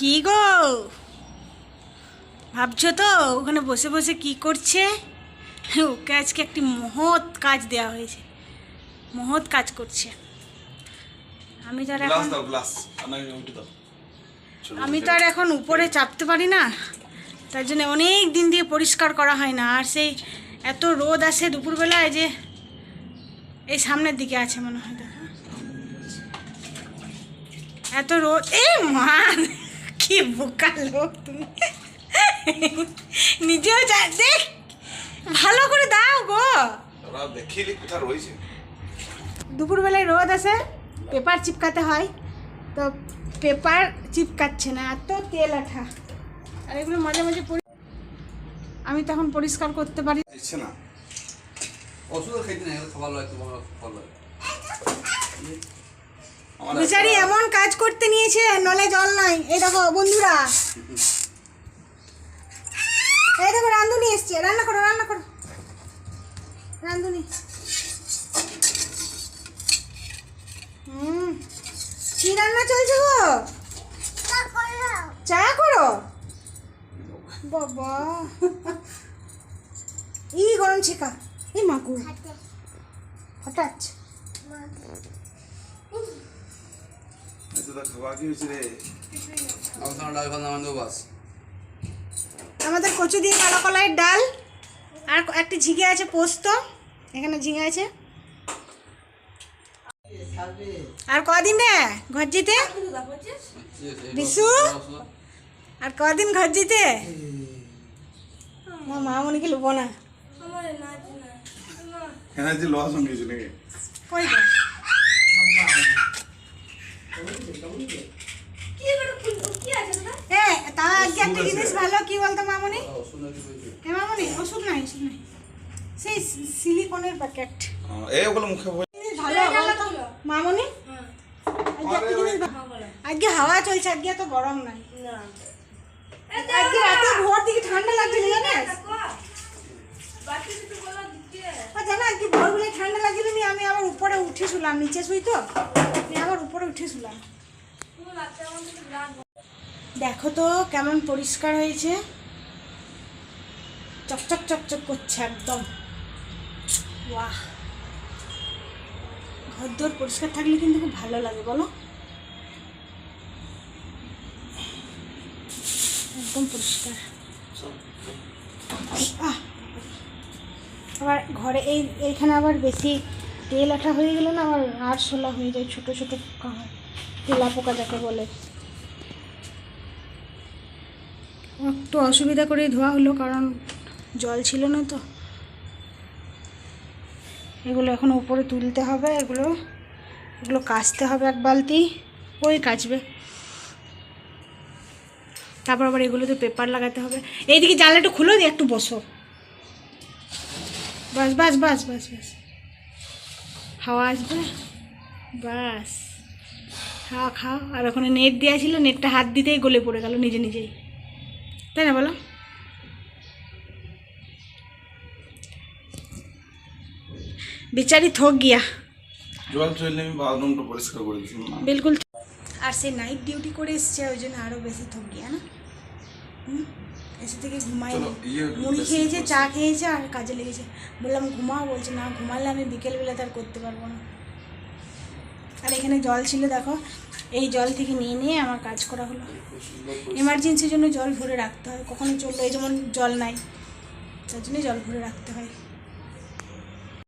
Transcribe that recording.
কি গো ভাবছো তো ওখানে বসে বসে কি করছে? ওকে আজকে একটি মহৎ কাজ দেওয়া হয়েছে, মহৎ কাজ করছে। আমি তো আর এখন উপরে চাপতে পারি না, তার জন্য অনেক দিন দিয়ে পরিষ্কার করা হয় না। আর সেই এত রোদ আসে দুপুরবেলায় যে এই সামনের দিকে আছে মনে হয়, দেখো এত রোদ। এই মা কি বোকা লোক তুমি, নিজেও দেখ ভালো করে দাও গো। দুপুরবেলায় রোদ আসে, পেপার চিপকাতে হয়, তো পেপার চিপকাচ্ছে না, এত তেল আঠা। আর এগুলো মাঝে মাঝে আমি তখন পরিষ্কার করতে পারি না। বেচারি এমন কাজ করতে নিয়েছে, নলে জল নাই। এই দেখো বন্ধুরা, এই দেখো রাঁধুনি এসছে, রান্না করো রান্না করো রাঁধুনি। কি রান্না চলছে গো? চা করো বাবা। ই গরম ছিকা এই মাকু হঠাৎ আমাদের কচু দিয়ে কালো কলাইয়ের ডাল, আর একটি ঝিঙে আছে পোস্ত, এখানে ঝিঙে আছে। আর কদিন রে ঘর যেতে বিশু, আর কদিন ঘর যেতে? মা মনিকে লুবো না কই গো? তা আজকে একটা জিনিস ভালো, কি বলতো মামনি? হ্যাঁ মামনি, ওষুধ নাই সেই সিলিকনের প্যাকেট ভালো মামনি। আজকে হাওয়া চলছে, আজকে এত গরম নাই। আজকে রাতে ভোর দিকে ঠান্ডা লাগছিল জানিস? জানা আজকে ভোরবেলা ঠান্ডা লাগছিল, আমি আবার উপরে উঠে শুলাম, নিচে শুই তো আবার উপরে উঠে শুলাম। দেখো তো কেমন পরিষ্কার হয়েছে, চকচক চকচক করছে একদম। বাহ, ঘর দোর পরিষ্কার থাকলে কিন্তু খুব ভালো লাগে বলো, একদম পরিষ্কার। আবার ঘরে এইখানে আবার বেশি তেল আঠা হয়ে গেলে না আবার আরশোলা হয়ে যায়, ছোটো ছোটো পোকা হয়, তেলা পোকা যাকে বলে। একটু অসুবিধা করে ধোয়া হলো, কারণ জল ছিল না তো। এগুলো এখন উপরে তুলতে হবে, এগুলো কাচতে হবে এক বালতি, ওই কাচবে। তারপর আবার এগুলোতে পেপার লাগাতে হবে। এইদিকে জানলাটা খুলে দিয়ে একটু বসো, বাস বাস বাস বাস বাস, হাওয়া আসবে, বাস খাও খাও। আর ওখানে নেট দেওয়া ছিল, নেটটা হাত দিতেই গলে পড়ে গেল নিজে নিজেই, তাই না বলো? বেচারি থক গিয়া বিলকুল। আর সে নাইট ডিউটি করে এসছে, ওই জন্য আরও বেশি থক গিয়া না। এসে থেকে ঘুমাই, মুড়ি খেয়েছে, চা খেয়েছে, আর কাজে লেগেছে। বললাম ঘুমাও, বলছে না ঘুমালে আমি বিকেলবেলা তার করতে পারবো না। আর এখানে জল ছিল দেখো, এই জল থেকে নিয়ে নিয়ে আমার কাজ করা হলো। এমার্জেন্সির জন্য জল ভরে রাখতে হয়, কখনো চললো, এই যেমন জল নাই, তার জন্য জল ভরে রাখতে হয়।